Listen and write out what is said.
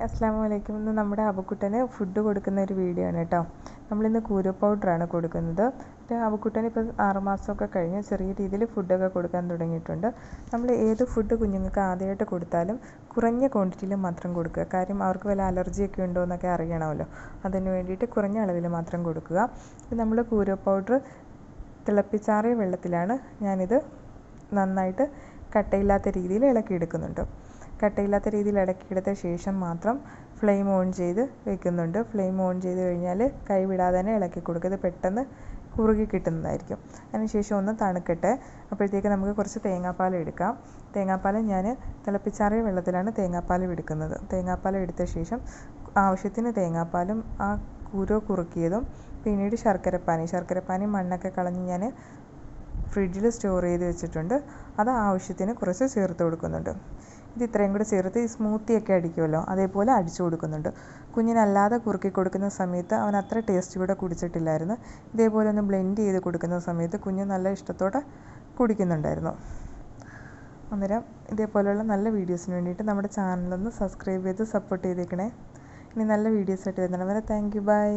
അസ്സലാമു അലൈക്കും. ഇന്ന് നമ്മുടെ അബുക്കുട്ടന് ഫുഡ് കൊടുക്കുന്ന ഒരു വീഡിയോ ആണ് കേട്ടോ. നമ്മളിന്ന് കൂരോ പൗഡറാണ് കൊടുക്കുന്നത്. അബുക്കുട്ടന് ഇപ്പോൾ 6 മാസമൊക്കെ കഴിഞ്ഞ് ചെറിയ രീതിയിൽ ഫുഡൊക്കെ കൊടുക്കാൻ തുടങ്ങിയിട്ടുണ്ട്. നമ്മൾ ഏത് ഫുഡ് കുഞ്ഞുങ്ങൾക്ക് ആദ്യമായിട്ട് കൊടുത്താലും കുറഞ്ഞ ക്വാണ്ടിറ്റിയിൽ മാത്രം കൊടുക്കുക. കാര്യം അവർക്ക് വല്ല അലർജിയൊക്കെ ഉണ്ടോ എന്നൊക്കെ അറിയണമല്ലോ. അതിന് വേണ്ടിയിട്ട് കുറഞ്ഞ അളവിൽ മാത്രം കൊടുക്കുക. നമ്മൾ കൂരോ പൗഡർ തിളപ്പിച്ചാറിയ വെള്ളത്തിലാണ് ഞാനിത് നന്നായിട്ട് കട്ടയില്ലാത്ത രീതിയിൽ ഇളക്കിയെടുക്കുന്നുണ്ട്. കട്ടയില്ലാത്ത രീതിയിൽ ഇളക്കിയെടുത്ത ശേഷം മാത്രം ഫ്ലെയിം ഓൺ ചെയ്ത് വെക്കുന്നുണ്ട്. ഫ്ലെയിം ഓൺ ചെയ്ത് കഴിഞ്ഞാൽ കൈ വിടാതെ തന്നെ ഇളക്കി കൊടുക്കുക. ഇത് പെട്ടെന്ന് കുറുകി കിട്ടുന്നതായിരിക്കും. അതിനുശേഷം ഒന്ന് തണുക്കട്ടെ. അപ്പോഴത്തേക്ക് നമുക്ക് കുറച്ച് തേങ്ങാപ്പാൽ എടുക്കാം. തേങ്ങാപ്പാൽ ഞാൻ തിളപ്പിച്ചാറിയ വെള്ളത്തിലാണ് തേങ്ങാപ്പാൽ എടുക്കുന്നത്. തേങ്ങാപ്പാൽ എടുത്ത ശേഷം ആവശ്യത്തിന് തേങ്ങാപ്പാലും ആ കൂരോ കുറുക്കിയതും പിന്നീട് ശർക്കരപ്പാനി മണ്ണൊക്കെ കളഞ്ഞ് ഞാൻ ഫ്രിഡ്ജിൽ സ്റ്റോർ ചെയ്ത് വെച്ചിട്ടുണ്ട്. അത് ആവശ്യത്തിന് കുറച്ച് ചേർത്ത് കൊടുക്കുന്നുണ്ട്. ഇത് ഇത്രയും കൂടെ ചേർത്ത് ഈ സ്മൂത്തിയൊക്കെ അടിക്കുമല്ലോ, അതേപോലെ അടിച്ചു കൊടുക്കുന്നുണ്ട്. കുഞ്ഞിനല്ലാതെ കുറുക്കി കൊടുക്കുന്ന സമയത്ത് അവൻ അത്ര ടേസ്റ്റ് കൂടെ കുടിച്ചിട്ടില്ലായിരുന്നു. ഇതേപോലെ ഒന്ന് ബ്ലെൻഡ് ചെയ്ത് കൊടുക്കുന്ന സമയത്ത് കുഞ്ഞ് നല്ല ഇഷ്ടത്തോടെ കുടിക്കുന്നുണ്ടായിരുന്നു. അന്നേരം ഇതേപോലെയുള്ള നല്ല വീഡിയോസിന് വേണ്ടിയിട്ട് നമ്മുടെ ചാനലൊന്ന് സബ്സ്ക്രൈബ് ചെയ്ത് സപ്പോർട്ട് ചെയ്തേക്കണേ. ഇനി നല്ല വീഡിയോസായിട്ട് വരുന്നതാണ്. Thank you, by.